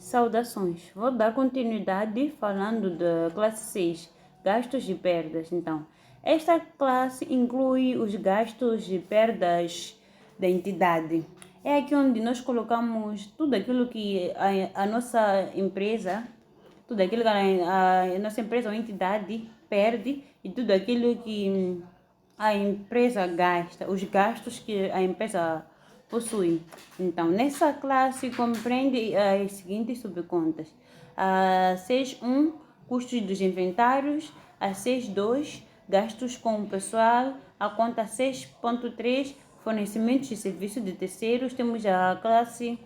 Saudações! Vou dar continuidade falando da classe 6, gastos e perdas. Então, esta classe inclui os gastos e perdas da entidade. É aqui onde nós colocamos tudo aquilo que a nossa empresa, tudo aquilo que a nossa empresa ou entidade perde e tudo aquilo que a empresa gasta, os gastos que a empresa possui. Então, nessa classe compreende as seguintes subcontas. A 6.1, custos dos inventários. A 6.2, gastos com o pessoal. A conta 6.3, fornecimentos de serviços de terceiros. Temos a classe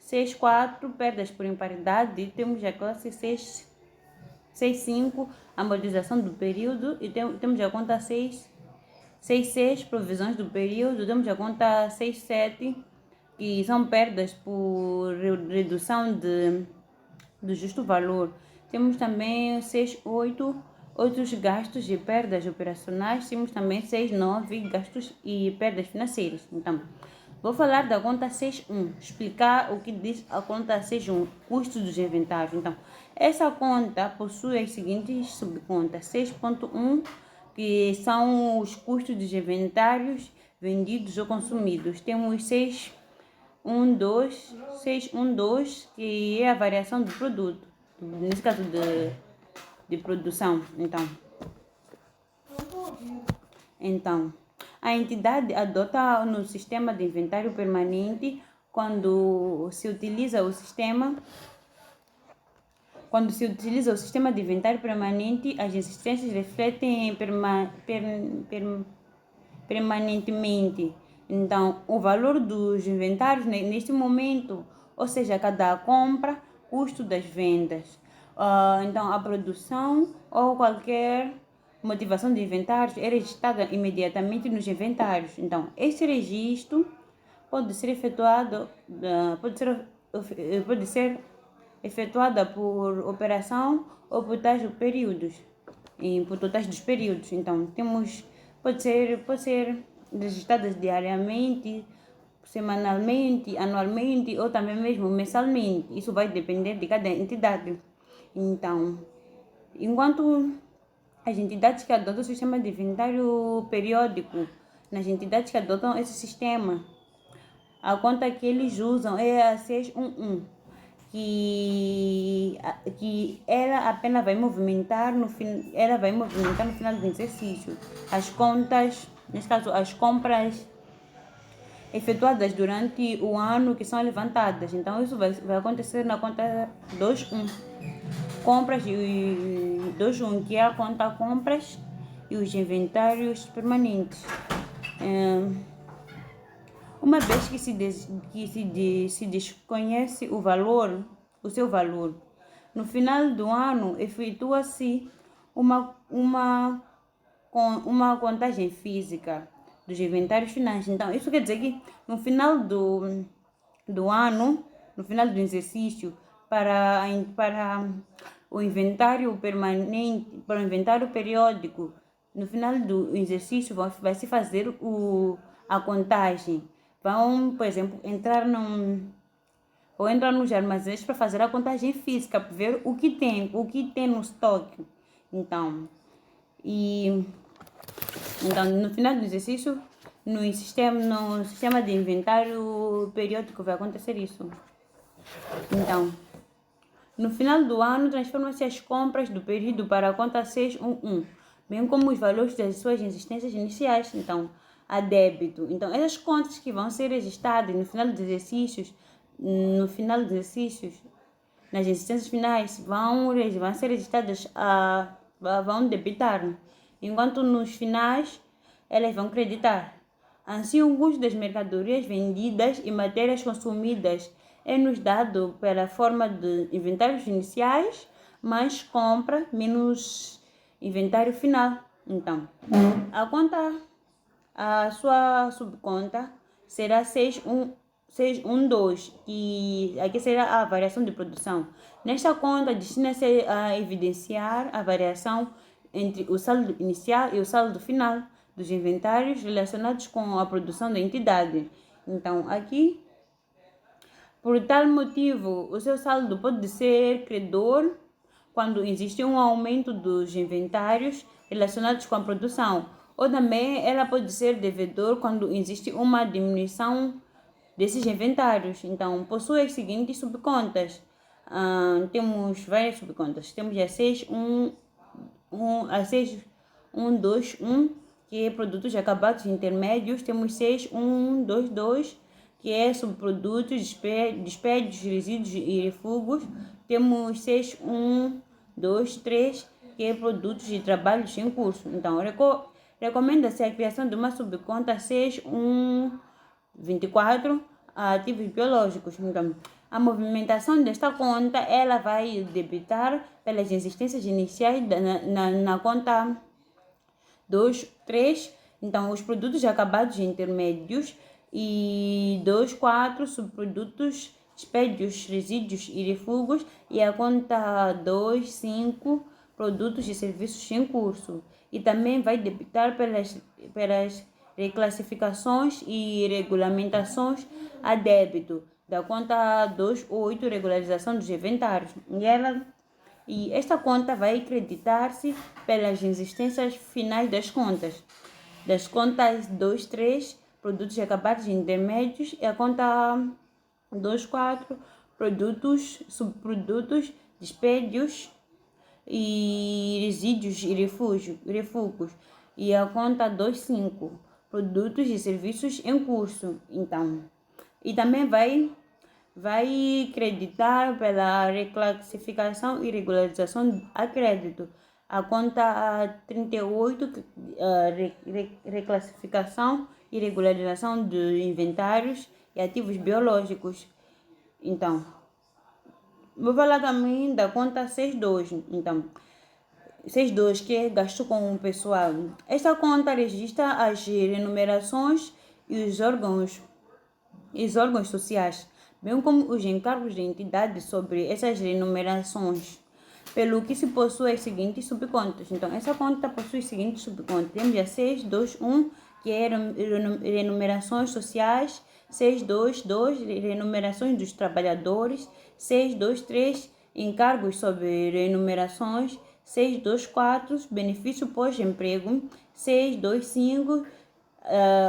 6.4, perdas por imparidade. Temos a classe 6.5, amortização do período. E temos a conta 6.6, provisões do período. Temos a conta 6.7, que são perdas por redução do justo valor. Temos também 6.8, outros gastos e perdas operacionais. Temos também 6.9, gastos e perdas financeiras. Então, vou falar da conta 6.1, explicar o que diz a conta 6.1, custos dos inventários. Então, essa conta possui as seguintes subcontas. 6.1, que são os custos dos inventários vendidos ou consumidos. Temos 6.1.2, que é a variação do produto, nesse caso de produção. Então, a entidade adota no sistema de inventário permanente quando se utiliza o sistema de inventário permanente, as existências refletem permanentemente. Então, o valor dos inventários neste momento, ou seja, cada compra, custo das vendas. Então, a produção ou qualquer motivação de inventários é registrada imediatamente nos inventários. Então, esse registro pode ser efetuada por operação ou por tais períodos, por totais dos períodos. Então, pode ser registradas diariamente, semanalmente, anualmente ou também mesmo mensalmente. Isso vai depender de cada entidade. Então, enquanto as entidades que adotam o sistema de inventário periódico, nas entidades que adotam esse sistema, a conta que eles usam é a 6.1.1, que ela apenas vai movimentar no final do exercício as contas, nesse caso as compras efetuadas durante o ano que são levantadas. Então isso vai acontecer na conta 2.1, compras e 2.1, que é a conta compras e os inventários permanentes. Uma vez que se desconhece o seu valor, no final do ano efetua-se uma contagem física dos inventários finais. Então, isso quer dizer que no final do ano, no final do exercício, para o inventário permanente, para o inventário periódico, no final do exercício vai se fazer a contagem. Vão, por exemplo, entrar nos armazéns para fazer a contagem física, para ver o que tem no estoque. Então, no final do exercício, no sistema de inventário periódico vai acontecer isso. Então, no final do ano, transformam-se as compras do período para a conta 6.1.1, bem como os valores das suas existências iniciais. Então, a débito. Então, essas contas que vão ser registradas no final dos exercícios, nas existências finais, vão ser registradas, vão debitar, enquanto nos finais elas vão creditar. Assim, o custo das mercadorias vendidas e matérias consumidas é nos dado pela forma de inventários iniciais mais compra menos inventário final. Então, a sua subconta será 6.1.2, que aqui será a variação de produção. Nesta conta, destina-se a evidenciar a variação entre o saldo inicial e o saldo final dos inventários relacionados com a produção da entidade. Então, aqui Por tal motivo, o seu saldo pode ser credor quando existe um aumento dos inventários relacionados com a produção, ou também ela pode ser devedor quando existe uma diminuição desses inventários. Então, possui as seguintes subcontas. Temos várias subcontas. Temos a 6121, que é produtos acabados intermédios. Temos 6122, que é subprodutos, despedidos, resíduos e refugos. Temos 6123, que é produtos de trabalhos em curso. Então, recomenda-se a criação de uma subconta 6124, ativos biológicos. Então, a movimentação desta conta, ela vai debitar pelas existências iniciais na conta 2, 3, então os produtos acabados intermédios, e 2, 4, subprodutos, despedidos, resíduos e refugos, e a conta 2, 5, produtos e serviços em curso. E também vai debitar pelas reclassificações e regulamentações a débito da conta 2.8, regularização dos inventários. E esta conta vai creditar-se pelas existências finais das contas. Das contas 2.3, produtos acabados intermédios, e a conta 2.4, produtos, subprodutos, despedidos e resíduos e refugos. E a conta 2.5, produtos e serviços em curso. Então, e também vai creditar pela reclassificação e regularização a crédito. A conta 38, reclassificação e regularização de inventários e ativos biológicos. Então, vou falar também da conta 62. Então, 62, que é gasto com o pessoal. Esta conta registra as remunerações e os órgãos sociais, bem como os encargos da entidade sobre essas remunerações, pelo que se possui as seguintes subcontas. Então, essa conta possui as seguintes subcontas. Temos a 621, que é remunerações sociais, 622, remunerações dos trabalhadores, 623, encargos sobre remunerações, 624, benefício pós-emprego, 625,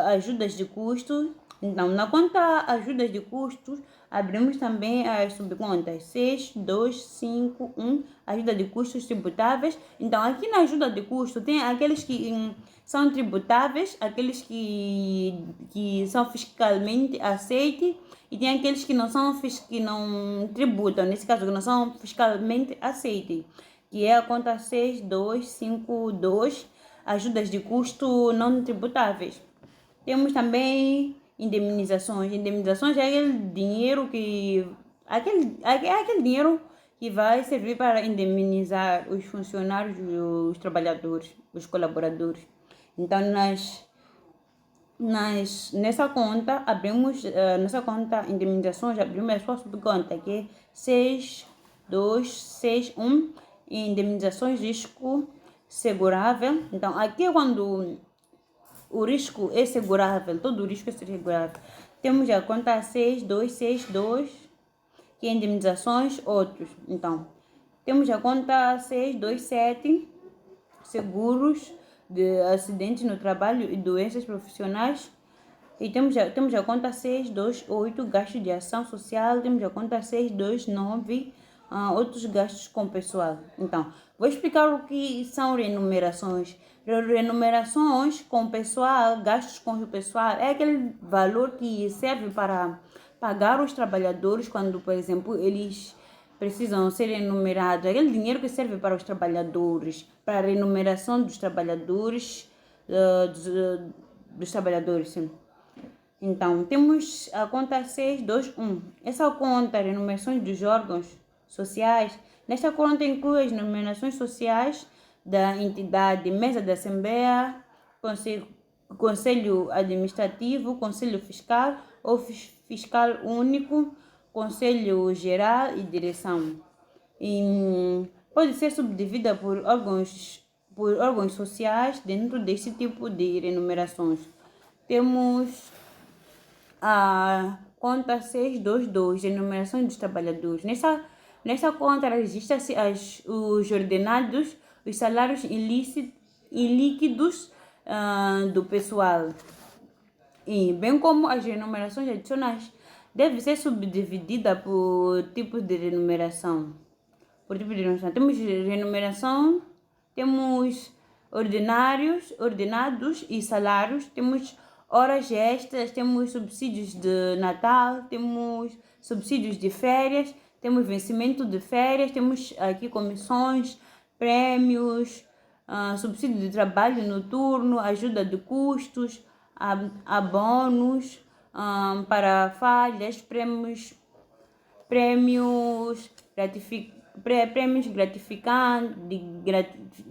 ajudas de custo. Então, na conta ajudas de custos, abrimos também as subcontas 6251, ajuda de custos tributáveis. Então, aqui na ajuda de custo tem aqueles que são tributáveis, aqueles que são fiscalmente aceitos, e tem aqueles que não tributam, nesse caso, que não são fiscalmente aceitos, que é a conta 6252, ajudas de custo não tributáveis. Temos também indemnizações. Indemnizações é aquele dinheiro aquele dinheiro que vai servir para indemnizar os funcionários, os trabalhadores, os colaboradores. Então, nessa conta, nessa conta indemnizações, abrimos a sua subconta, que é 6261, indemnizações risco segurável. Então, aqui é quando o risco é segurável, todo o risco é segurável. Temos a conta 6262, que é indemnizações outros. Então, temos a conta 627, seguros de acidentes no trabalho e doenças profissionais. E temos a conta 628, gastos de ação social. Temos a conta 629, outros gastos com pessoal. Então, vou explicar o que são remunerações. Remunerações com pessoal, gastos com o pessoal, é aquele valor que serve para pagar os trabalhadores quando, por exemplo, eles precisam ser remunerados. É aquele dinheiro que serve para os trabalhadores, para a remuneração dos trabalhadores, dos trabalhadores, sim. Então, temos a conta 621. Essa conta, remunerações dos órgãos sociais. Nesta conta inclui as remunerações sociais da entidade, mesa da Assembleia, Conselho Administrativo, Conselho Fiscal ou Fiscal Único, Conselho Geral e Direção. E pode ser subdividida por órgãos sociais dentro desse tipo de remunerações. Temos a conta 622, enumeração dos trabalhadores. Nessa conta registra-se os ordenados, os salários ilíquidos do pessoal, e bem como as remunerações adicionais. Deve ser subdividida por tipos de remuneração. Temos remuneração, temos ordenados e salários, temos horas extras, temos subsídios de Natal, temos subsídios de férias, temos vencimento de férias, temos aqui comissões, prêmios, subsídio de trabalho noturno, ajuda de custos, abonos para falhas, prêmios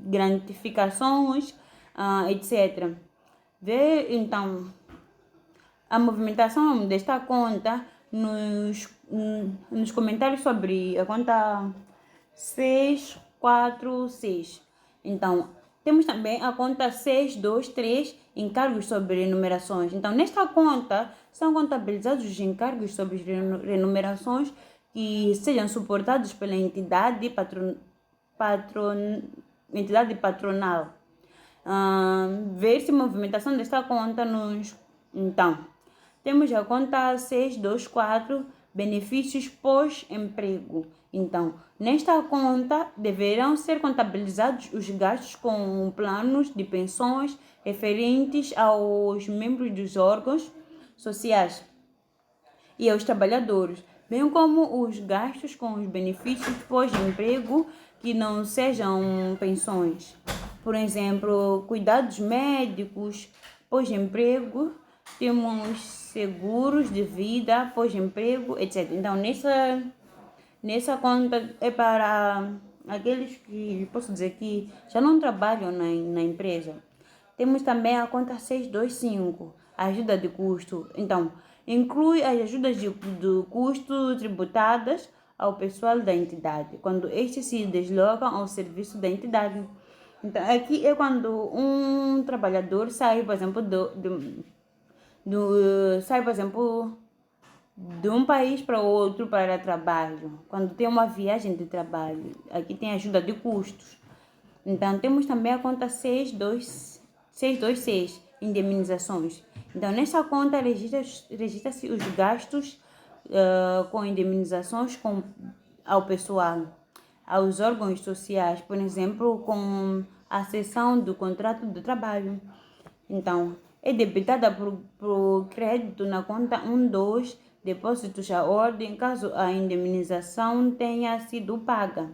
gratificações, etc. Vê então a movimentação desta conta nos comentários sobre a conta 646. Então, temos também a conta 623, encargos sobre remunerações. Então, nesta conta são contabilizados os encargos sobre remunerações que sejam suportados pela entidade patronal. Ver-se a movimentação desta conta Então, temos a conta 624, benefícios pós-emprego. Então, nesta conta deverão ser contabilizados os gastos com planos de pensões referentes aos membros dos órgãos sociais e aos trabalhadores, bem como os gastos com os benefícios pós-emprego que não sejam pensões. Por exemplo, cuidados médicos, pós-emprego, temos seguros de vida, pós-emprego, etc. Então, nessa conta é para aqueles que, posso dizer, que já não trabalham na empresa. Temos também a conta 625, ajuda de custo. Então, inclui as ajudas de custo tributadas ao pessoal da entidade, quando estes se deslocam ao serviço da entidade. Então, aqui é quando um trabalhador sai, por exemplo, de um país para outro para trabalho, quando tem uma viagem de trabalho. Aqui tem ajuda de custos. Então, temos também a conta 626, indemnizações. Então, nessa conta registra-se os gastos com indemnizações ao pessoal, aos órgãos sociais, por exemplo, com a cessão do contrato de trabalho. Então, é debitada por crédito na conta 12, depósitos à ordem, caso a indemnização tenha sido paga,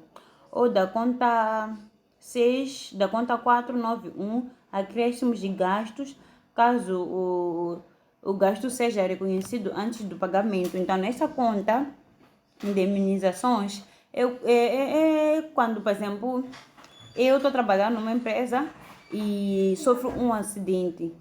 ou da conta 491, acréscimos de gastos, caso o gasto seja reconhecido antes do pagamento. Então, nessa conta, indemnizações, é quando, por exemplo, eu estou trabalhando numa empresa e sofro um acidente.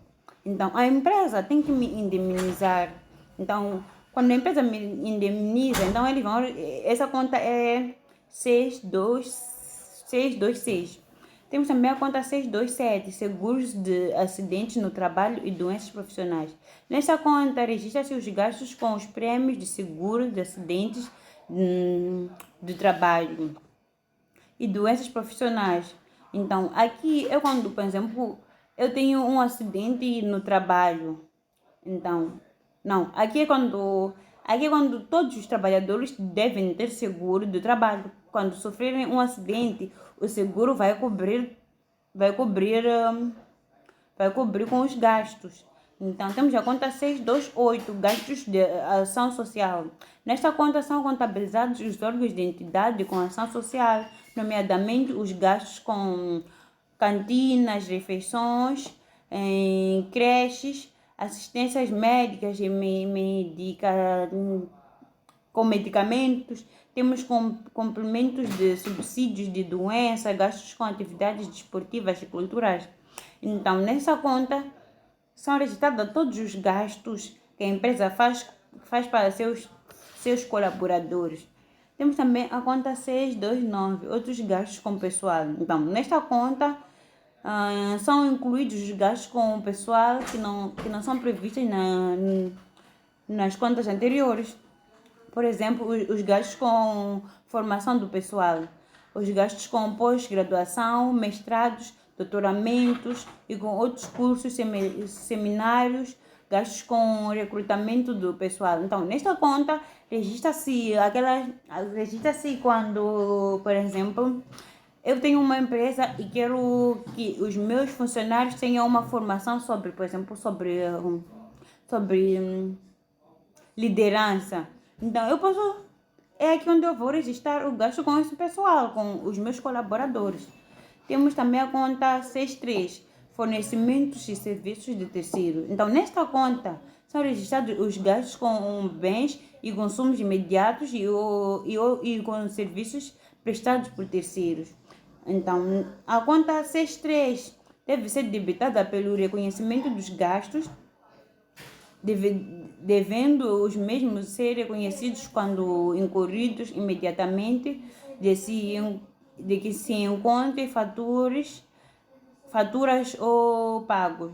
Então, a empresa tem que me indemnizar. Então, quando a empresa me indemniza, então eles vão... Essa conta é 626. Temos também a conta 627, seguros de acidentes no trabalho e doenças profissionais. Nessa conta, registra-se os gastos com os prêmios de seguro de acidentes de trabalho e doenças profissionais. Então, aqui é quando, por exemplo, eu tenho um acidente no trabalho. Então, não, aqui é quando todos os trabalhadores devem ter seguro de trabalho. Quando sofrerem um acidente, o seguro vai cobrir com os gastos. Então, temos a conta 628, gastos de ação social. Nesta conta são contabilizados os órgãos de entidade com ação social, nomeadamente os gastos com cantinas, refeições, creches, assistências médicas e com medicamentos. Temos complementos de subsídios de doença, gastos com atividades desportivas e culturais. Então, nessa conta são registrados todos os gastos que a empresa faz para seus colaboradores. Temos também a conta 629, outros gastos com pessoal. Então, nesta conta são incluídos os gastos com o pessoal que não são previstos nas contas anteriores. Por exemplo, os gastos com formação do pessoal, os gastos com pós-graduação, mestrados, doutoramentos e com outros cursos, seminários, gastos com recrutamento do pessoal. Então, nesta conta, registra-se quando, por exemplo, eu tenho uma empresa e quero que os meus funcionários tenham uma formação sobre, por exemplo, sobre liderança. Então, é aqui onde eu vou registrar o gasto com esse pessoal, com os meus colaboradores. Temos também a conta 63, fornecimentos e serviços de terceiro. Então, nesta conta são registrados os gastos com bens e consumos imediatos e com serviços prestados por terceiros. Então, a conta 63 deve ser debitada pelo reconhecimento dos gastos, devendo os mesmos ser reconhecidos quando incorridos imediatamente de que se encontrem faturados ou pagos.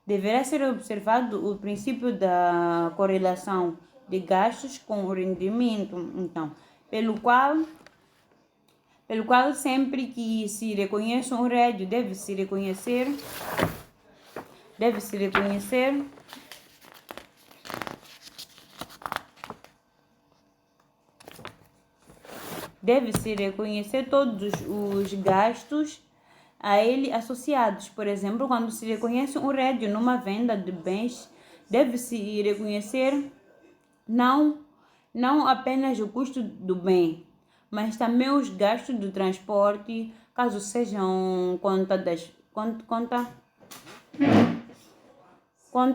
Deverá ser observado o princípio da correlação de gastos com o rendimento, então, pelo qual sempre que se reconhece um rédito deve-se reconhecer todos os gastos a ele associados. Por exemplo, quando se reconhece um rédito numa venda de bens, deve-se reconhecer não apenas o custo do bem, mas também os gastos do transporte, caso sejam conta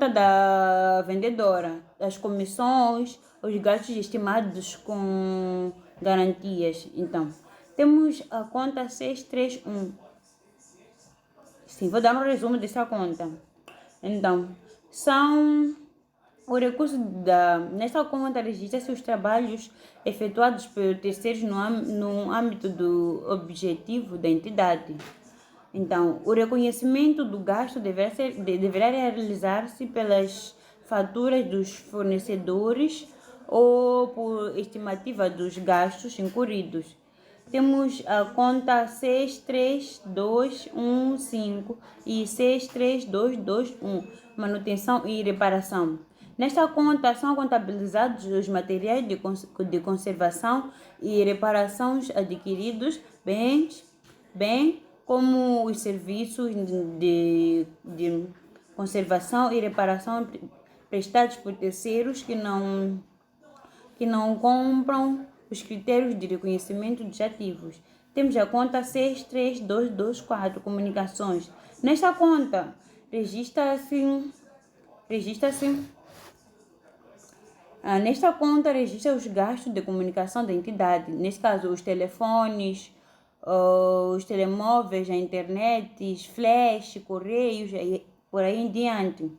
da vendedora, das comissões, os gastos estimados com garantias. Então, temos a conta 631. Sim, vou dar um resumo dessa conta. Então, nesta conta registra-se os trabalhos efetuados por terceiros no âmbito do objetivo da entidade. Então, o reconhecimento do gasto deverá realizar-se pelas faturas dos fornecedores ou por estimativa dos gastos incorridos. Temos a conta 63215 e 63221, manutenção e reparação. Nesta conta são contabilizados os materiais de conservação e reparações adquiridos, bem como os serviços de conservação e reparação prestados por terceiros que não compram os critérios de reconhecimento dos ativos. Temos a conta 63224, comunicações. Nesta conta registra os gastos de comunicação da entidade. Nesse caso, os telefones, os telemóveis, a internet, flash, correios, por aí em diante.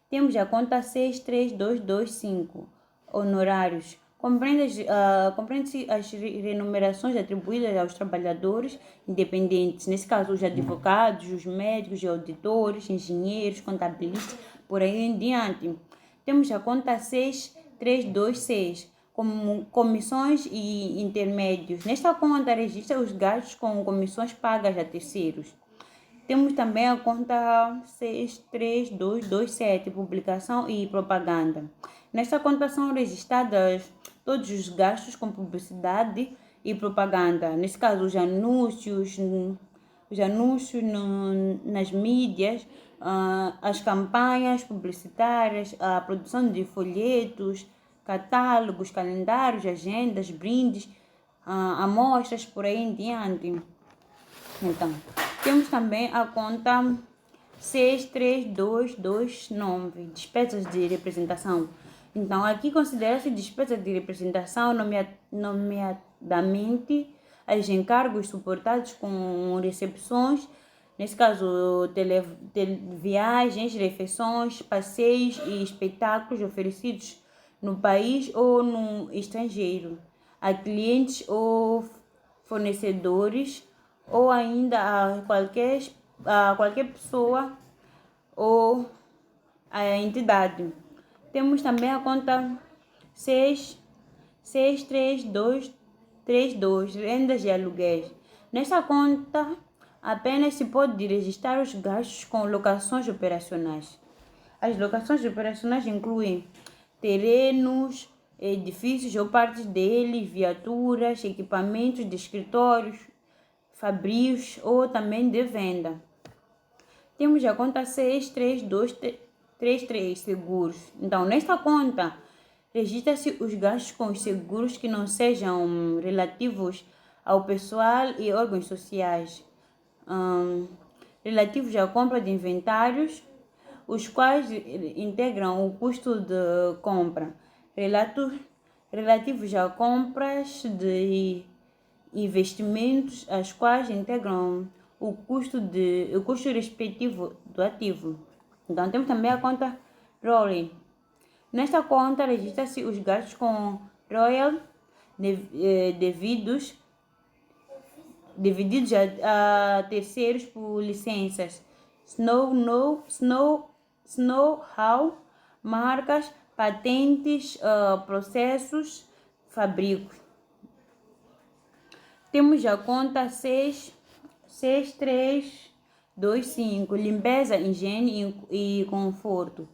Temos a conta 63225, honorários. Compreende-se as remunerações atribuídas aos trabalhadores independentes, nesse caso os advogados, os médicos, os auditores, engenheiros, contabilistas, por aí em diante. Temos a conta 6326, como comissões e intermédios. Nesta conta registra os gastos com comissões pagas a terceiros. Temos também a conta 63227, publicação e propaganda. Nesta conta são registrados todos os gastos com publicidade e propaganda. Nesse caso, os anúncios nas mídias, as campanhas publicitárias, a produção de folhetos, catálogos, calendários, agendas, brindes, amostras, por aí em diante. Então, temos também a conta 63229, despesas de representação. Então, aqui considera-se despesas de representação, nomeadamente os encargos suportados com recepções, nesse caso, viagens, refeições, passeios e espetáculos oferecidos no país ou no estrangeiro, a clientes ou fornecedores, ou ainda a qualquer pessoa ou a entidade. Temos também a conta 63232, rendas e aluguéis. Nesta conta, apenas se pode registrar os gastos com locações operacionais. As locações operacionais incluem terrenos, edifícios ou partes deles, viaturas, equipamentos de escritórios, fabrios ou também de venda. Temos a conta 63233, seguros. Então, nesta conta, registra-se os gastos com os seguros que não sejam relativos ao pessoal e órgãos sociais, relativos à compra de inventários, os quais integram o custo de compra, relativos a compras de investimentos, as quais integram o custo respectivo do ativo. Então, temos também a conta Rolling. Nesta conta, registra-se os gastos com royalties divididos a terceiros por licenças, know-how, marcas, patentes, processos, fabricos. Temos a conta 6325, limpeza, higiene e conforto.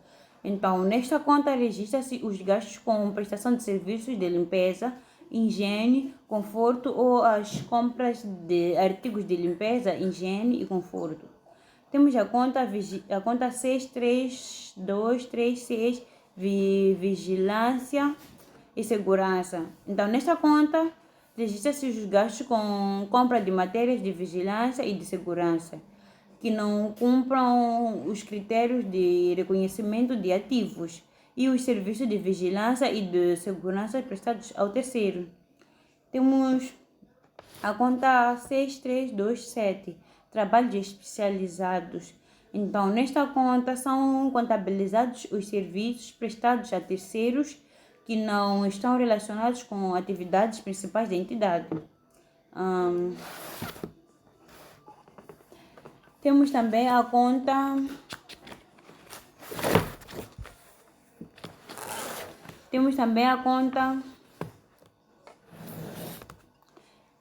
Então, nesta conta registra-se os gastos com prestação de serviços de limpeza, higiene, conforto ou as compras de artigos de limpeza, higiene e conforto. Temos a conta 63236, vigilância e segurança. Então, nesta conta registra-se os gastos com compra de matérias de vigilância e de segurança que não cumpram os critérios de reconhecimento de ativos e os serviços de vigilância e de segurança prestados ao terceiro. Temos a conta 6327, trabalhos especializados. Então, nesta conta são contabilizados os serviços prestados a terceiros que não estão relacionados com atividades principais da entidade. Temos também a conta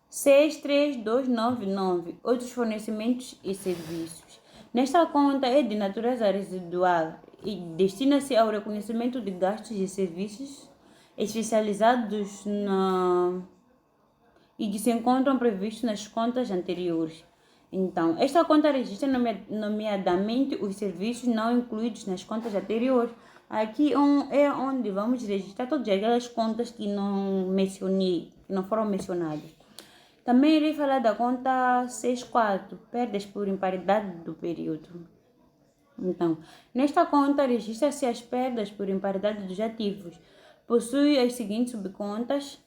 63299, outros fornecimentos e serviços. Nesta conta é de natureza residual e destina-se ao reconhecimento de gastos e serviços especializados e que se encontram previstos nas contas anteriores. Então, esta conta registra nomeadamente os serviços não incluídos nas contas anteriores. Aqui é onde vamos registrar todas aquelas contas que não mencionei, que não foram mencionadas. Também irei falar da conta 64, perdas por imparidade do período. Então, nesta conta registra-se as perdas por imparidade dos ativos. Possui as seguintes subcontas: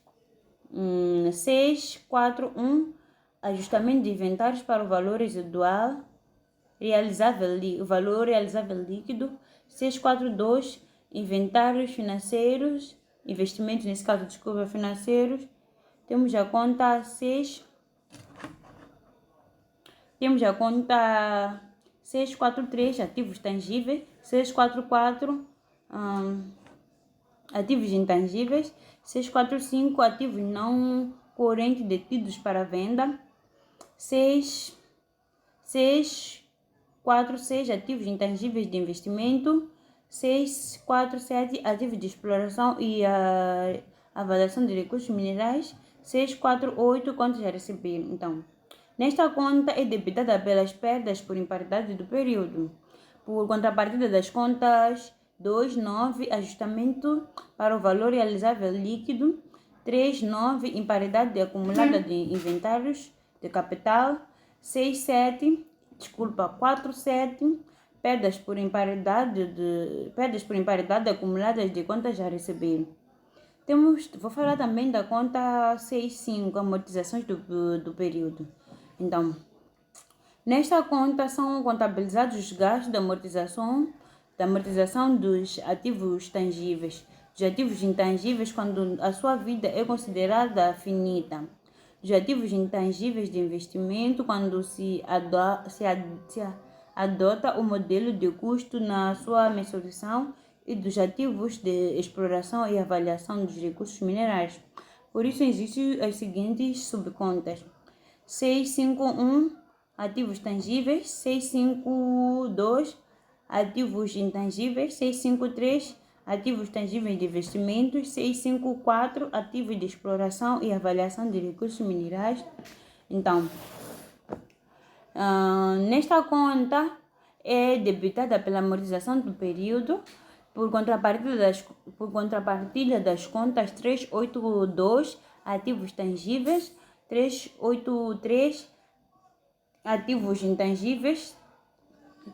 641, ajustamento de inventários para o valor residual, o valor realizável líquido. 642, inventários financeiros, investimentos, nesse caso, financeiros. Temos a conta 643, ativos tangíveis. 644, ativos intangíveis. 645, ativos não correntes detidos para venda. 646, ativos intangíveis de investimento. 647, ativos de exploração e avaliação de recursos minerais. 648, contas a receber. Então, nesta conta é debitada pelas perdas por imparidade do período. Por contrapartida das contas 2.9, ajustamento para o valor realizável líquido. 3.9, imparidade acumulada de inventários de capital. 4.7, perdas por imparidade acumuladas de contas a receber. Vou falar também da conta 6.5, amortizações do período. Então, nesta conta são contabilizados os gastos da amortização dos ativos tangíveis, dos ativos intangíveis quando a sua vida é considerada finita, dos ativos intangíveis de investimento quando se adota o modelo de custo na sua mensuração e dos ativos de exploração e avaliação dos recursos minerais. Por isso, existem as seguintes subcontas: 651 ativos tangíveis, 652 ativos intangíveis, 653 ativos tangíveis de investimentos, 654 ativos de exploração e avaliação de recursos minerais. Então, nesta conta é debitada pela amortização do período, por contrapartida das contas 382 ativos tangíveis, 383 ativos intangíveis,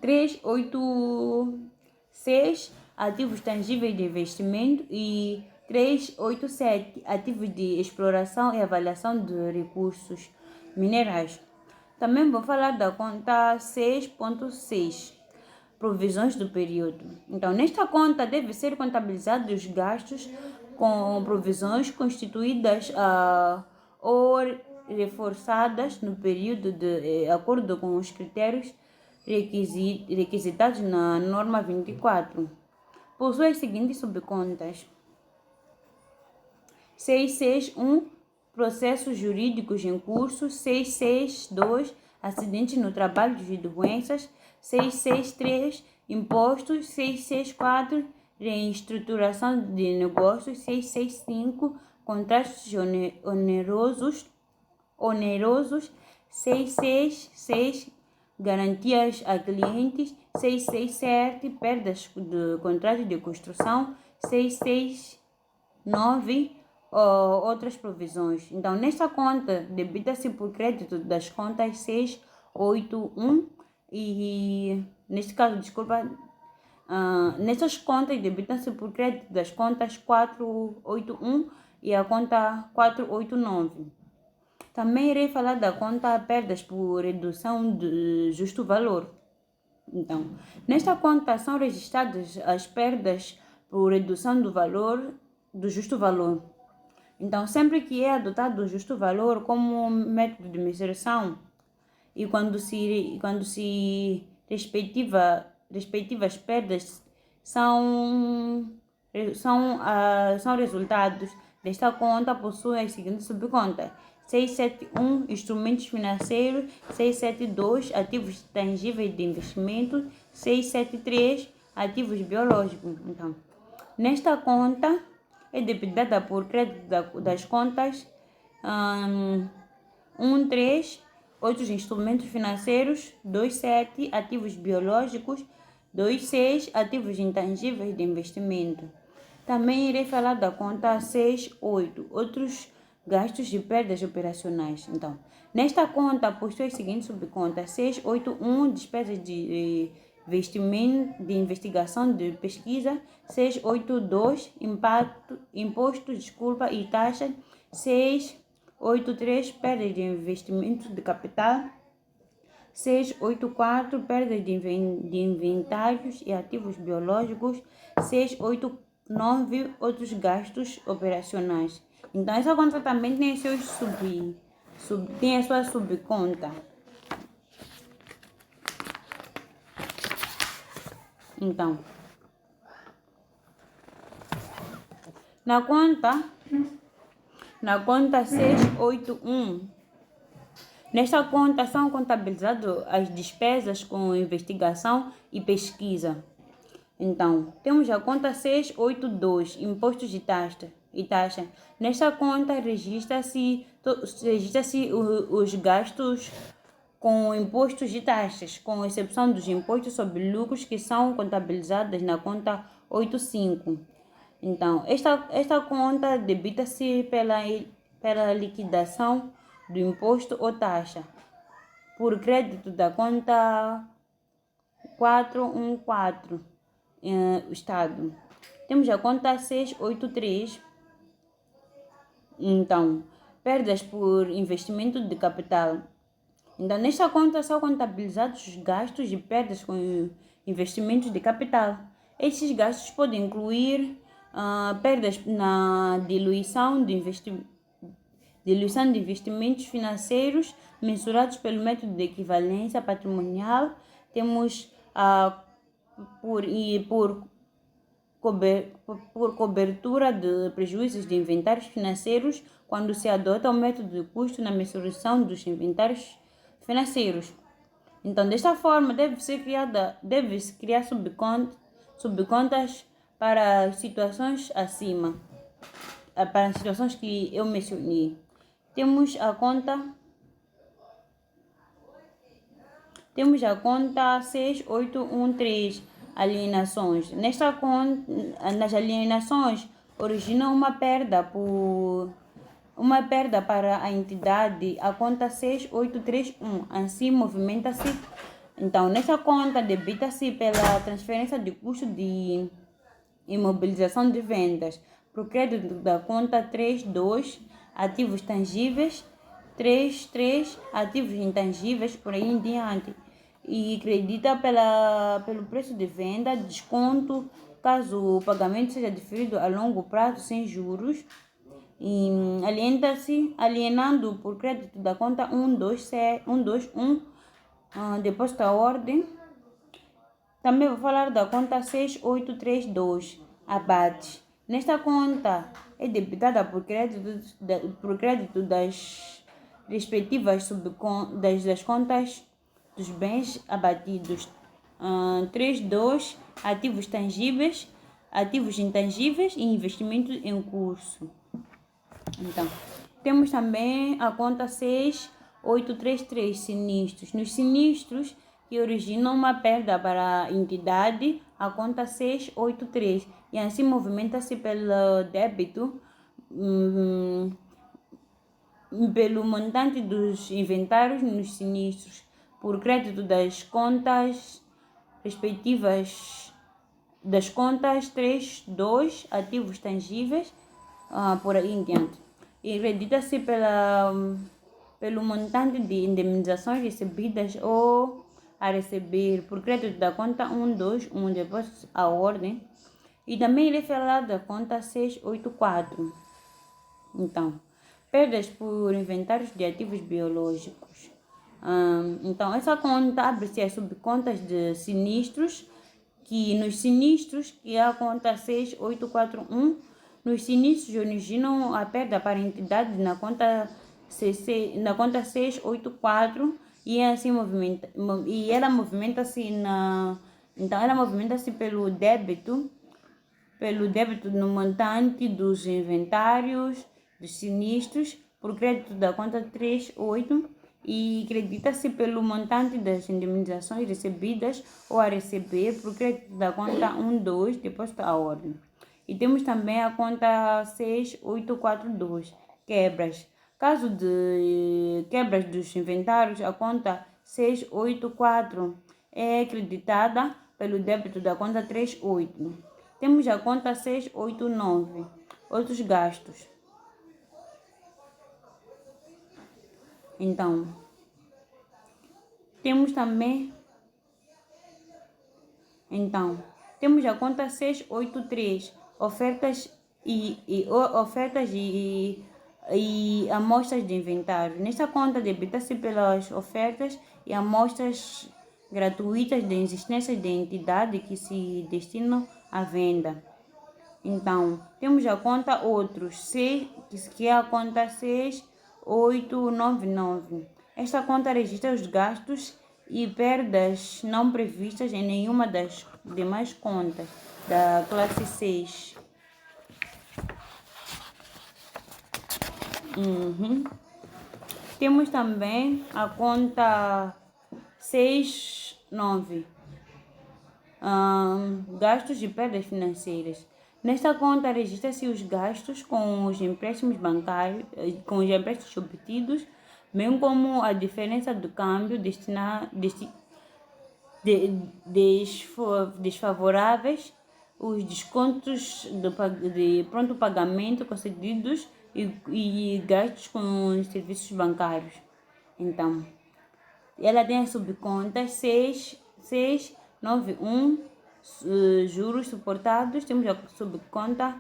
386 ativos tangíveis de investimento e 387 ativos de exploração e avaliação de recursos minerais. Também vou falar da conta 6.6, provisões do período. Então, nesta conta deve ser contabilizados os gastos com provisões constituídas ou reforçadas no período de acordo com os critérios requisitados na norma 24. Possui as seguintes subcontas: 661 processos jurídicos em curso, 662 acidentes no trabalho e doenças, 663 impostos, 664 reestruturação de negócios, 665 contratos onerosos, 666 garantias a clientes, 667 perdas de contratos de construção, 669 outras provisões. Então, nesta conta, debita-se por crédito das contas 681 e, neste caso, desculpa, nessas contas debitam-se por crédito das contas 481 e a conta 489. Também irei falar da conta perdas por redução de justo valor. Então, nesta conta são registradas as perdas por redução do valor, do justo valor. Então, sempre que é adotado o justo valor como método de mensuração e quando se respectivas perdas são resultados desta conta, possuem as seguintes subcontas: 671 instrumentos financeiros, 672 ativos tangíveis de investimento, 673 ativos biológicos. Então, nesta conta é debitada por crédito das contas 13 outros instrumentos financeiros, 27 ativos biológicos, 26 ativos intangíveis de investimento. Também irei falar da conta 68 outros gastos de perdas operacionais. Então, nesta conta possui as seguintes subcontas: 681 despesas de investigação de pesquisa, 682 imposto e taxa, 683 perdas de investimento de capital, 684 perdas de inventários e ativos biológicos, 689 outros gastos operacionais. Então, essa conta também tem tem a sua subconta. Então, na conta 681, nesta conta são contabilizadas as despesas com investigação e pesquisa. Então, temos a conta 682, impostos e taxa. Nesta conta registra-se os gastos com impostos e taxas, com exceção dos impostos sobre lucros que são contabilizados na conta 85. Então, esta conta debita-se pela liquidação do imposto ou taxa, por crédito da conta 414, Estado. Temos a conta 683, então, perdas por investimento de capital. Então, nesta conta são contabilizados os gastos e perdas com investimentos de capital. Esses gastos podem incluir perdas na diluição de investimentos financeiros mensurados pelo método de equivalência patrimonial, temos por cobertura de prejuízos de inventários financeiros quando se adota o método de custo na mensuração dos inventários financeiros. Então, desta forma, deve-se criar subcontas para situações acima, para as situações que eu mencionei. Temos a conta 6813, alienações. Nesta conta, nas alienações originam uma perda para a entidade. A conta 6831 assim movimenta-se. Então, nesta conta debita-se pela transferência de custo de imobilização de vendas para o crédito da conta 32, ativos tangíveis, 33, ativos intangíveis, por aí em diante, e credita pelo preço de venda, desconto, caso o pagamento seja diferido a longo prazo sem juros, e alienando por crédito da conta 121, depósito à ordem. Também vou falar da conta 6832, abate. Nesta conta é debitada por crédito das respectivas das contas dos bens abatidos. 32, ativos tangíveis, ativos intangíveis e investimentos em curso. Então, temos também a conta 6833, sinistros. Nos sinistros que originam uma perda para a entidade, a conta 683, e assim movimenta-se pelo débito pelo montante dos inventários nos sinistros, por crédito das contas respectivas das contas 3, 2, ativos tangíveis, por aí em diante. E acredita-se pelo montante de indemnizações recebidas ou a receber por crédito da conta 121, depois a ordem. E também irei falar da conta 684. Então, perdas por inventários de ativos biológicos. Então, essa conta abre-se as subcontas de sinistros, que nos sinistros, que é a conta 6841, nos sinistros originam a perda para a entidade na conta 684, e assim ela movimenta-se então ela movimenta-se pelo débito no montante dos inventários dos sinistros por crédito da conta 38, e acredita-se pelo montante das indemnizações recebidas ou a receber por crédito da conta 12, depósito à ordem. E temos também a conta 6842, quebras. Caso de quebras dos inventários, a conta 684 é acreditada pelo débito da conta 38. Temos a conta 689, outros gastos. Então, temos a conta 683, ofertas e amostras de inventário. Nesta conta debita-se pelas ofertas e amostras gratuitas de existência de entidade que se destinam à venda. Então, temos a conta outros, que é a conta 6899. Esta conta registra os gastos e perdas não previstas em nenhuma das demais contas da classe 6. Temos também a conta 69, gastos e perdas financeiras. Nesta conta registra-se os gastos com os empréstimos bancários, com os empréstimos obtidos, bem como a diferença do câmbio desfavoráveis, os descontos de pronto pagamento concedidos e gastos com os serviços bancários. Então, ela tem as subcontas 691, juros suportados. Temos a subconta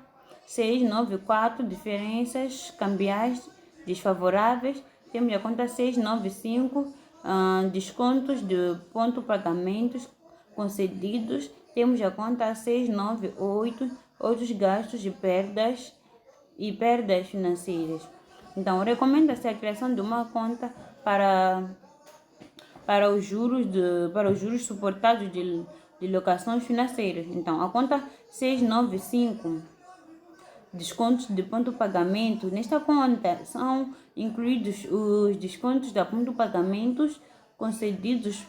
694, diferenças cambiais desfavoráveis. Temos a conta 695, descontos de ponto pagamentos concedidos. Temos a conta 698, outros gastos e perdas financeiras. Então, recomenda-se a criação de uma conta para os juros suportados de locações financeiras. Então, a conta 695, descontos de ponto pagamento. Nesta conta são incluídos os descontos da ponto pagamentos concedidos,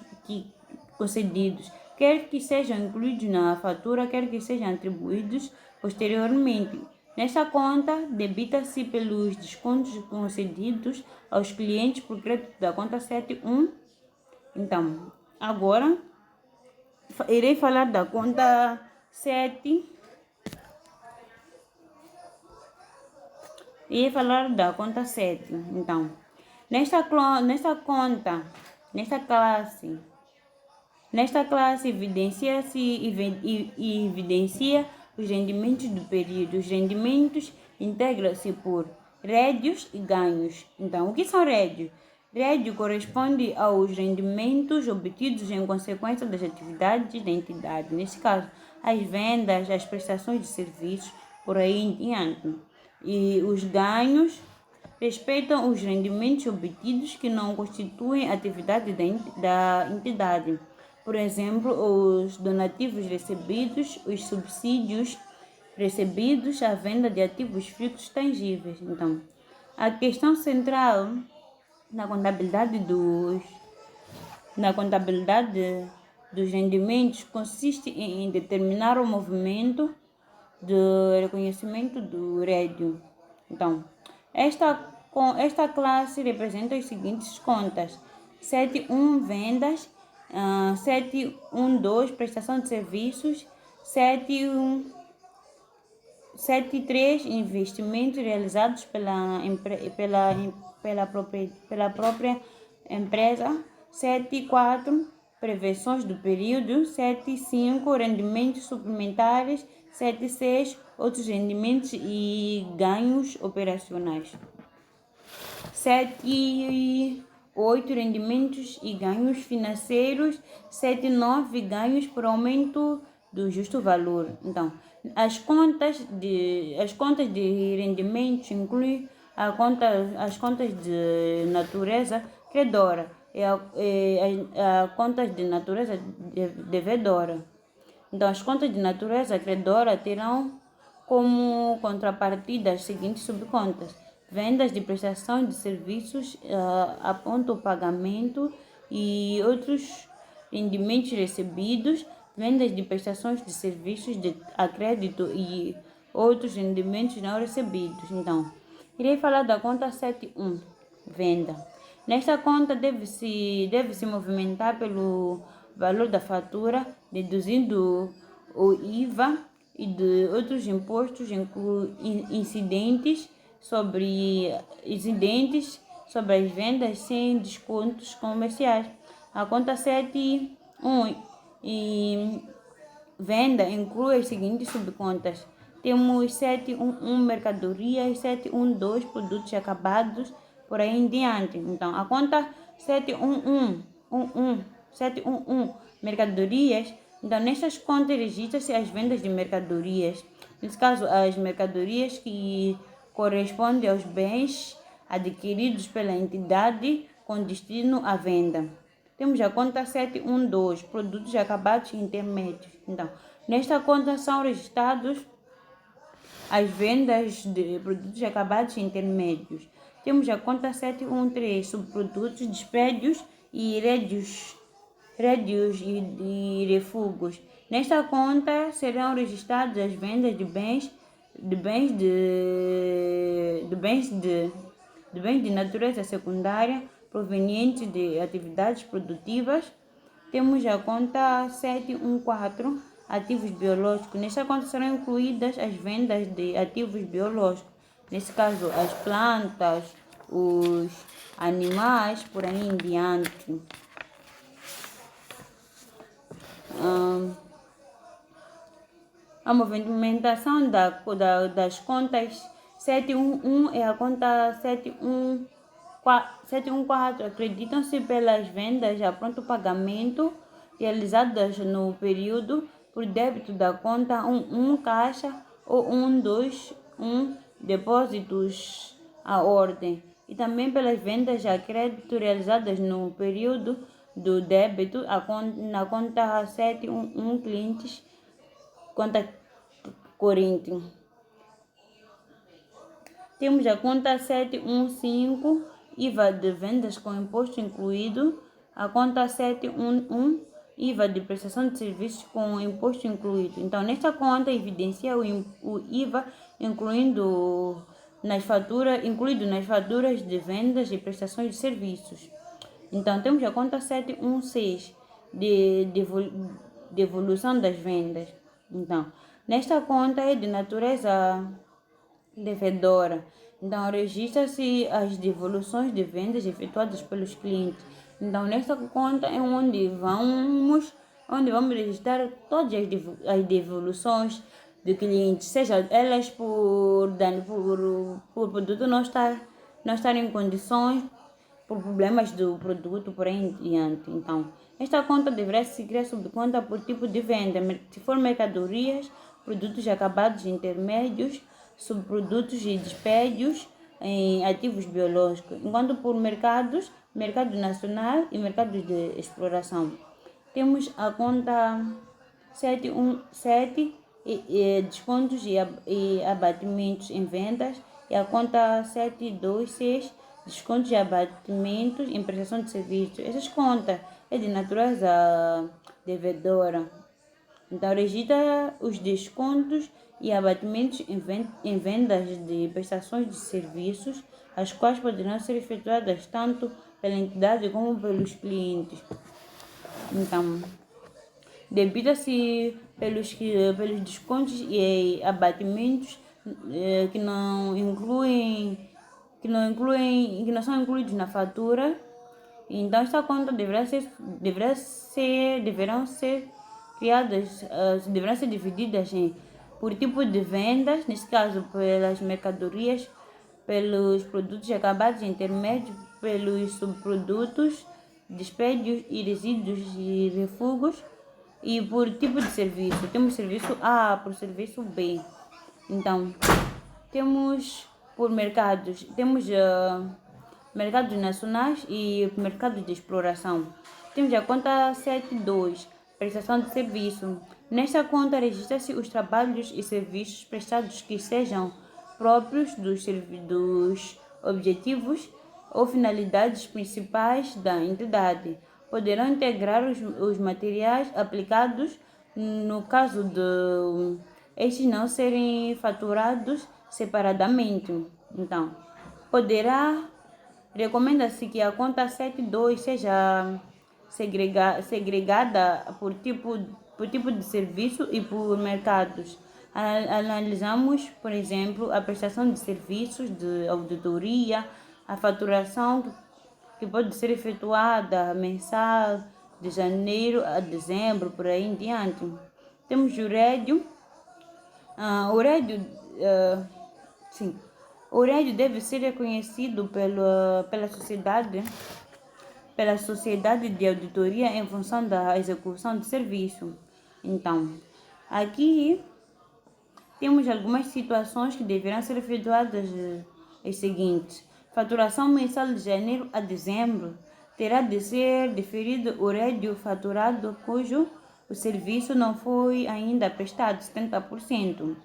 quer que sejam incluídos na fatura, quer que sejam atribuídos posteriormente. Nesta conta, debita-se pelos descontos concedidos aos clientes por crédito da conta 71. Então, agora irei falar da conta 7. Irei falar da conta 7. Então, nesta classe evidencia os rendimentos do período. Os rendimentos integram-se por rédios e ganhos. Então, o que são rédios? Rédio corresponde aos rendimentos obtidos em consequência das atividades da entidade. Neste caso, as vendas, as prestações de serviços, por aí em diante. E os ganhos respeitam os rendimentos obtidos que não constituem atividade da entidade. Por exemplo, os donativos recebidos, os subsídios recebidos, a venda de ativos fixos tangíveis. Então, a questão central na contabilidade dos rendimentos consiste em determinar o movimento de reconhecimento do rédio. Então, esta classe representa as seguintes contas: 7.1 vendas, 7.1.2 prestação de serviços, 7.3 investimentos realizados pela própria empresa, 7.4 prevenções do período, 7.5 rendimentos suplementares, 7.6 outros rendimentos e ganhos operacionais, 7.8 rendimentos e ganhos financeiros, 7.9 ganhos por aumento do justo valor. Então, as contas de rendimentos incluem as contas de natureza credora e a contas de natureza devedora. Então, as contas de natureza credora terão como contrapartida as seguintes subcontas: vendas de prestação de serviços a ponto pagamento e outros rendimentos recebidos, vendas de prestações de serviços a crédito e outros rendimentos não recebidos. Então, irei falar da conta 7.1, venda. Nesta conta deve-se movimentar pelo valor da fatura, deduzindo o IVA e de outros impostos incidentes sobre as vendas sem descontos comerciais. A conta 7.1 e venda inclui as seguintes subcontas: temos 7.1 mercadorias, 7.1.2 produtos acabados, por aí em diante. Então, a conta 7.1 mercadorias. Então, nestas contas registram-se as vendas de mercadorias. Nesse caso, as mercadorias que correspondem aos bens adquiridos pela entidade com destino à venda. Temos a conta 7.1.2, produtos acabados intermédios. Então, nesta conta são registrados as vendas de produtos acabados intermédios. Temos a conta 7.1.3, subprodutos, despedidos e rédios e refugos. Nesta conta serão registradas as vendas de bens de natureza secundária provenientes de atividades produtivas. Temos a conta 7.1.4, ativos biológicos. Nesta conta serão incluídas as vendas de ativos biológicos. Nesse caso, as plantas, os animais, por aí em diante. A movimentação das contas 7.1.1 é a conta 7.1 714 acreditam-se pelas vendas a pronto pagamento realizadas no período por débito da conta 11 caixa ou 121 depósitos à ordem e também pelas vendas a crédito realizadas no período do débito na conta 711 clientes, conta corrente. Temos a conta 715, IVA de vendas com imposto incluído, a conta 711, IVA de prestação de serviços com imposto incluído. Então, nesta conta evidencia o IVA incluído nas faturas de vendas e prestações de serviços. Então, temos a conta 716 de devolução das vendas. Então, nesta conta é de natureza devedora. Então, registra-se as devoluções de vendas efetuadas pelos clientes. Então, nesta conta é onde vamos registrar todas as devoluções de clientes, seja elas por produto não estar em condições, por problemas do produto, por aí em diante. Então, esta conta deverá se criar subconta por tipo de venda, se for mercadorias, produtos acabados intermédios, subprodutos e despedios em ativos biológicos, enquanto por mercado nacional e mercados de exploração. Temos a conta 717, descontos e abatimentos em vendas, e a conta 726, descontos e abatimentos em prestação de serviços. Essas contas é de natureza devedora. Então, registra os descontos e abatimentos em vendas de prestações de serviços, as quais poderão ser efetuadas tanto pela entidade como pelos clientes. Então, debita-se pelos descontos e abatimentos que não são incluídos na fatura. Então, esta conta deverão ser divididas por tipo de vendas, nesse caso pelas mercadorias, pelos produtos acabados intermédios, pelos subprodutos, despedios e resíduos e refugos, e por tipo de serviço. Temos serviço A por serviço B. Então, temos por mercados, mercados nacionais e mercados de exploração. Temos a conta 72, prestação de serviço. Nesta conta registra-se os trabalhos e serviços prestados que sejam próprios dos objetivos ou finalidades principais da entidade. Poderão integrar os materiais aplicados no caso de estes não serem faturados separadamente. Então, recomenda-se que a conta 72 seja segregada por tipo de serviço e por mercados. Analisamos, por exemplo, a prestação de serviços de auditoria, a faturação que pode ser efetuada mensal, de janeiro a dezembro, por aí em diante. Temos o rédio. O rédio deve ser reconhecido pela sociedade de auditoria em função da execução de serviço. Então, aqui temos algumas situações que deverão ser efetuadas as seguintes. Faturação mensal de janeiro a dezembro terá de ser deferido o rédio faturado cujo o serviço não foi ainda prestado 70%.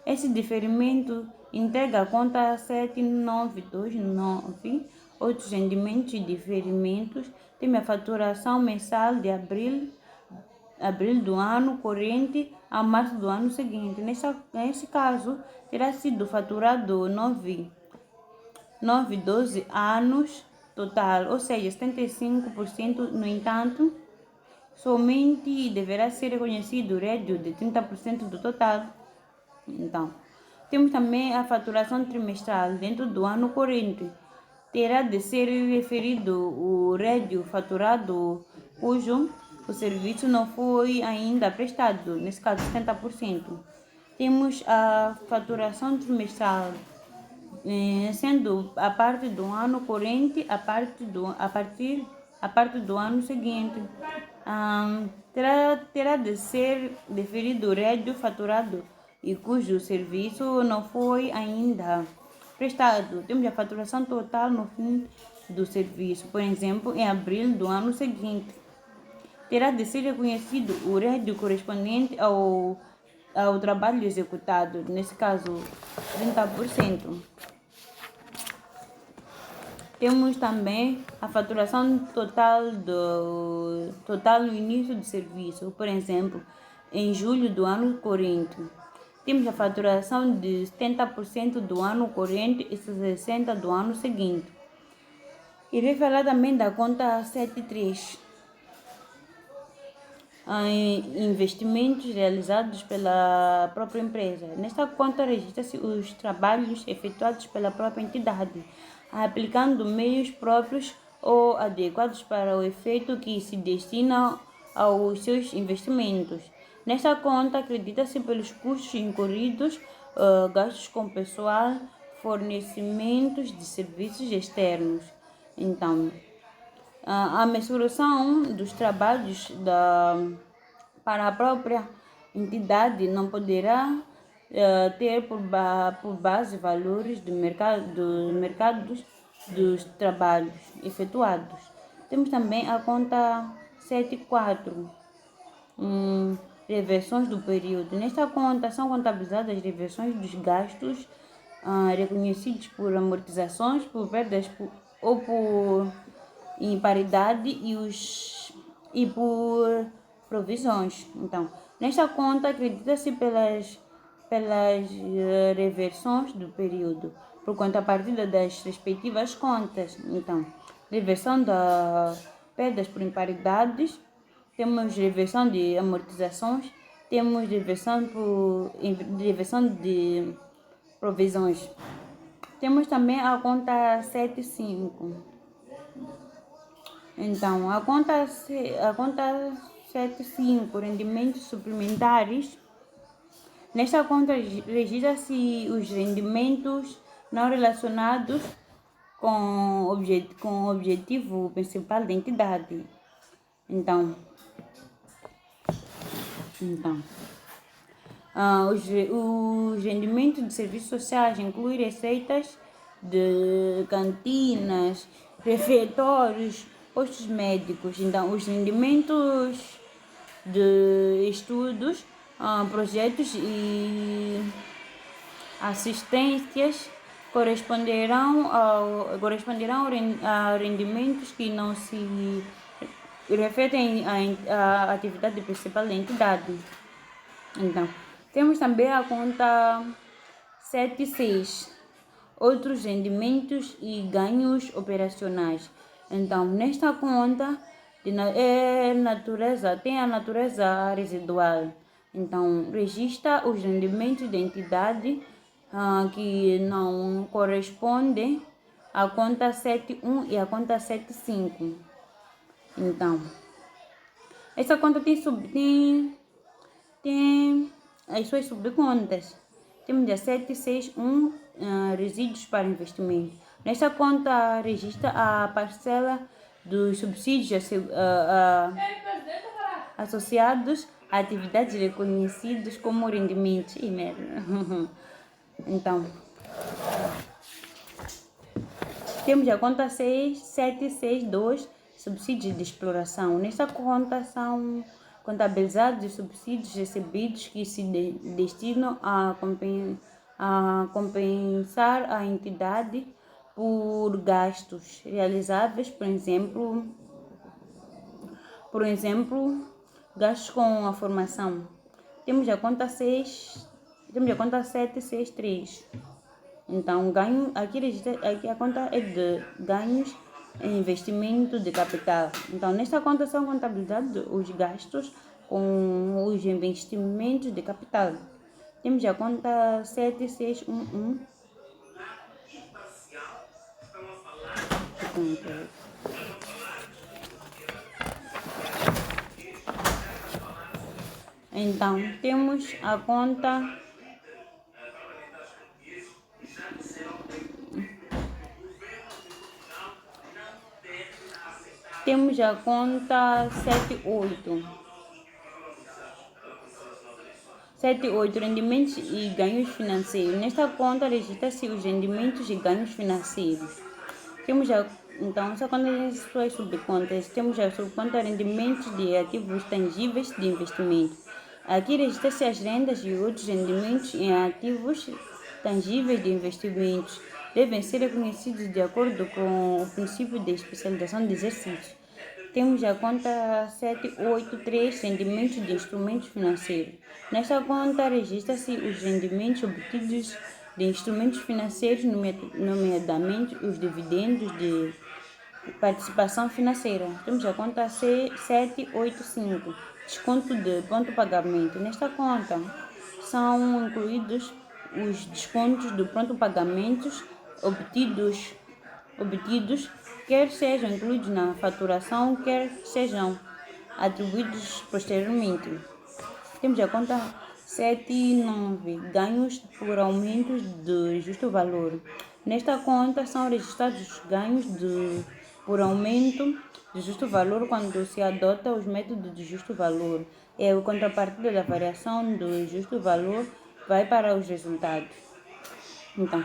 Esse deferimento integra a conta 7929, outros rendimentos e deferimentos. Tem a faturação mensal de abril do ano corrente a março do ano seguinte. Nesse caso, terá sido faturado 12 anos total, ou seja, 75%. No entanto, somente deverá ser reconhecido o rédio de 30% do total. Então, temos também a faturação trimestral dentro do ano corrente. Terá de ser referido o rédio faturado cujo o serviço não foi ainda prestado, nesse caso 70%. Temos a faturação trimestral sendo a parte do ano corrente a parte do ano seguinte. Terá de ser deferido o rédito faturado e cujo serviço não foi ainda prestado. Temos a faturação total no fim do serviço, por exemplo, em abril do ano seguinte. Terá de ser reconhecido o rédito correspondente ao trabalho executado, nesse caso, 30%. Temos também a faturação total no início do serviço, por exemplo, em julho do ano corrente. Temos a faturação de 70% do ano corrente e 60% do ano seguinte. Irei falar também da conta 73. Investimentos realizados pela própria empresa. Nesta conta registra-se os trabalhos efetuados pela própria entidade, aplicando meios próprios ou adequados para o efeito que se destina aos seus investimentos. Nesta conta acredita-se pelos custos incorridos, gastos com pessoal, fornecimentos de serviços externos. Então, a mensuração dos trabalhos para a própria entidade não poderá ter por base valores dos mercados dos trabalhos efetuados. Temos também a conta 74, reversões do período. Nesta conta são contabilizadas as reversões dos gastos reconhecidos por amortizações, por perdas ou por imparidade e por provisões. Então, nesta conta acredita-se pelas reversões do período, por conta partida das respectivas contas. Então, reversão da perdas por imparidades, temos reversão de amortizações, temos reversão de provisões. Temos também a conta 75. Então, a conta 75, rendimentos suplementares. Nesta conta registra-se os rendimentos não relacionados com o objetivo principal da entidade. Então os rendimentos de serviços sociais incluem receitas de cantinas, refeitórios, postos médicos. Então, os rendimentos de estudos, projetos e assistências corresponderão a rendimentos que não se referem à atividade principal da entidade. Então, temos também a conta 76, outros rendimentos e ganhos operacionais. Então, nesta conta tem a natureza residual. Então, registra os rendimentos da entidade que não correspondem à conta 71 e à conta 75. Então, essa conta tem as suas subcontas. Temos a 761, resíduos para investimento. Nesta conta registra a parcela dos subsídios associados a atividades reconhecidas como rendimentos. Então, temos a conta 6762, subsídios de exploração. Nesta conta são contabilizados os subsídios recebidos que se destinam a compensar a entidade por gastos realizáveis, por exemplo, gastos com a formação. Temos a conta 763. Então, aqui a conta é de ganhos em investimento de capital. Então, nesta conta são contabilizados os gastos com os investimentos de capital. Temos a conta 7611. Então, temos a conta Temos a conta 78. 78. Rendimentos e ganhos financeiros. Nesta conta registra-se os rendimentos e ganhos financeiros. Então, essa conta tem suas subcontas. Temos a subconta rendimentos de ativos tangíveis de investimento. Aqui registra-se as rendas e outros rendimentos em ativos tangíveis de investimentos. Devem ser reconhecidos de acordo com o princípio de especialização de exercício. Temos a conta 783, rendimentos de instrumentos financeiros. Nesta conta registra-se os rendimentos obtidos de instrumentos financeiros, nomeadamente os dividendos de participação financeira. Temos a conta 785, desconto de pronto pagamento. Nesta conta são incluídos os descontos do pronto pagamentos obtidos, quer sejam incluídos na faturação, quer sejam atribuídos posteriormente. Temos a conta 79, ganhos por aumentos de justo valor. Nesta conta são registrados os ganhos por aumento de justo valor quando se adota os métodos de justo valor. E a contrapartida da variação do justo valor vai para os resultados. Então,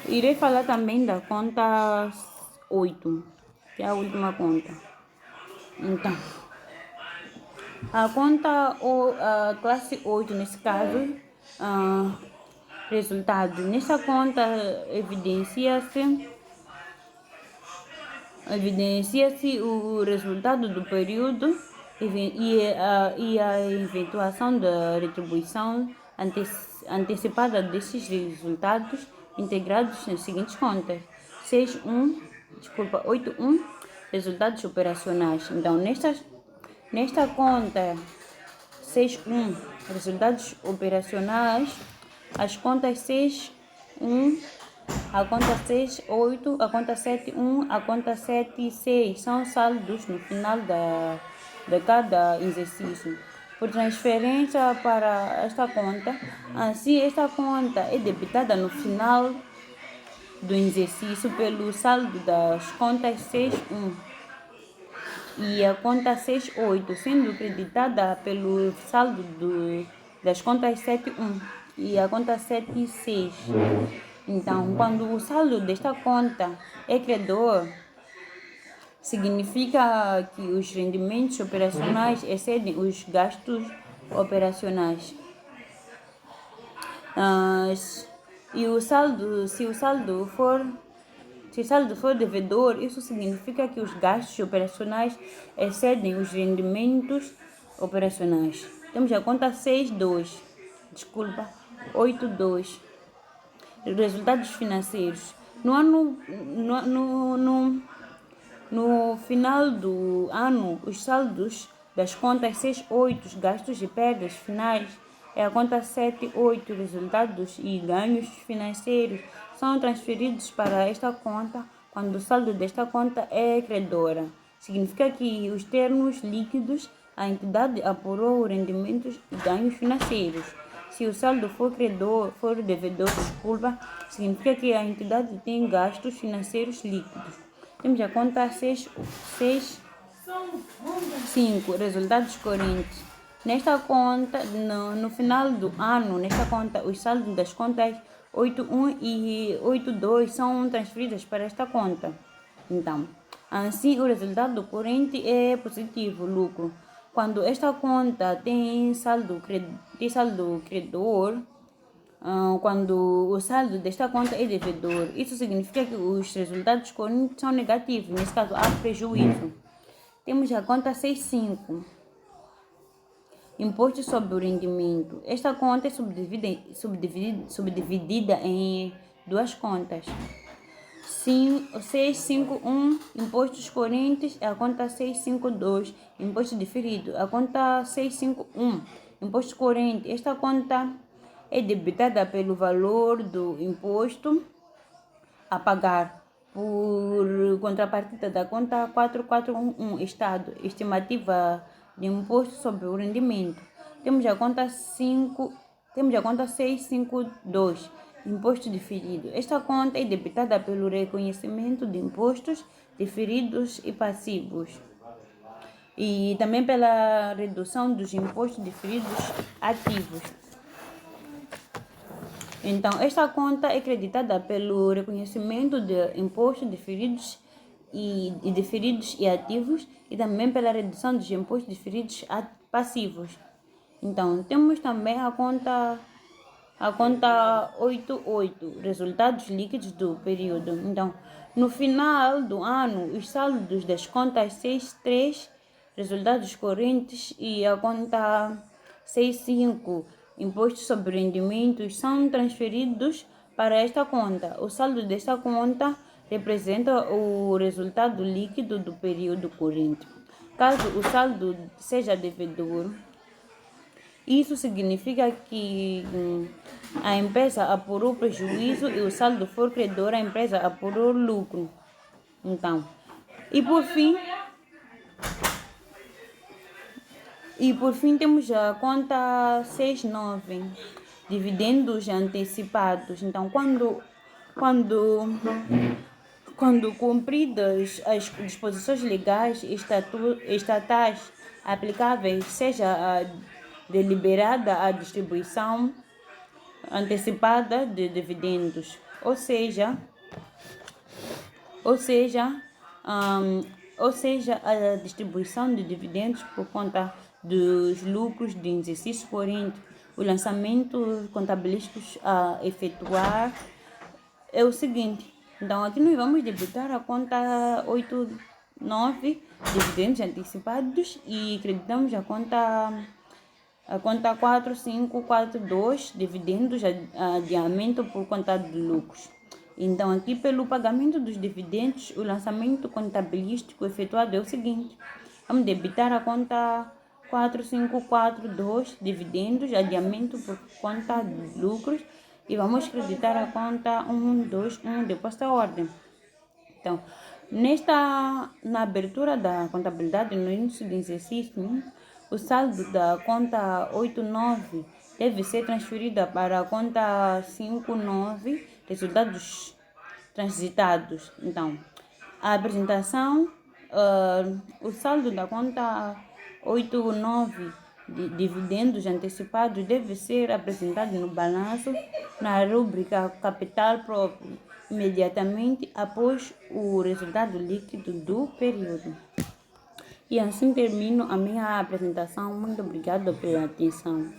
irei falar também da conta 8, que é a última conta. Então, a conta a classe 8, nesse caso, resultado. Nessa conta evidencia-se o resultado do período e a efetuação da retribuição antecipada desses resultados integrados nas seguintes contas. 8.1 resultados operacionais. Então, nesta conta 6.1 resultados operacionais, as contas 6.1, a conta 6.8, a conta 7.1, a conta 7.6 são saldos no final de cada exercício. Por transferência para esta conta, assim esta conta é debitada no final do exercício pelo saldo das contas 6.1 e a conta 6.8, sendo creditada pelo saldo das contas 7.1 e a conta 7.6. Então, quando o saldo desta conta é credor, significa que os rendimentos operacionais excedem os gastos operacionais. E se o saldo for devedor, isso significa que os gastos operacionais excedem os rendimentos operacionais. Temos a conta 8.2. Resultados financeiros. No final do ano, os saldos das contas 6.8, gastos e perdas finais, é a conta 7.8, resultados e ganhos financeiros, são transferidos para esta conta quando o saldo desta conta é credora. Significa que os termos líquidos, a entidade apurou rendimentos e ganhos financeiros. Se o saldo for devedor, significa que a entidade tem gastos financeiros líquidos. Temos a conta 6.5, resultados correntes. Nesta conta, no final do ano, nesta conta, os saldos das contas 8.1 e 8.2 são transferidos para esta conta. Então, assim, o resultado corrente é positivo, lucro. Quando esta conta tem saldo credor, quando o saldo desta conta é devedor, isso significa que os resultados correntes são negativos. Nesse caso, há prejuízo. Temos a conta 6.5. Imposto sobre o rendimento. Esta conta é subdividida em duas contas. 6.5.1, impostos correntes, a conta 6.5.2, imposto diferido. A conta 6.5.1, imposto corrente. Esta conta é debitada pelo valor do imposto a pagar, por contrapartida da conta 4.4.1, Estado, estimativa de imposto sobre o rendimento. Temos a conta 6.5.2, imposto diferido. Esta conta é debitada pelo reconhecimento de impostos diferidos e passivos. e também pela redução dos impostos diferidos ativos. Então, esta conta é creditada pelo reconhecimento de impostos diferidos e ativos e também pela redução dos impostos diferidos passivos. Então, temos também a conta 88, resultados líquidos do período. Então, no final do ano, os saldos das contas 63, resultados correntes, e a conta 65, impostos sobre rendimentos, são transferidos para esta conta. O saldo desta conta representa o resultado líquido do período corrente. Caso o saldo seja devedor, isso significa que a empresa apurou prejuízo e o saldo for credor, a empresa apurou lucro. Então, e por fim temos a conta 69, dividendos antecipados. Então, quando cumpridas as disposições legais estatais aplicáveis, seja a deliberada a distribuição antecipada de dividendos, ou seja, a distribuição de dividendos por conta dos lucros de exercício corrente. O lançamento contabilísticos a efetuar é o seguinte. Então, aqui nós vamos debitar a conta 89, dividendos antecipados, e creditamos a conta 4542, dividendos, adiamento por conta de lucros. Então, aqui pelo pagamento dos dividendos, o lançamento contabilístico efetuado é o seguinte. Vamos debitar a conta 4542, dividendos, adiamento por conta de lucros, e vamos creditar a conta 121, depósito à ordem. Então, na abertura da contabilidade, no início do exercício, o saldo da conta 89 deve ser transferida para a conta 59, resultados transitados. Então, a apresentação, o saldo da conta 89 de dividendos antecipados deve ser apresentado no balanço na rúbrica capital próprio, imediatamente após o resultado líquido do período. E assim termino a minha apresentação. Muito obrigada pela atenção.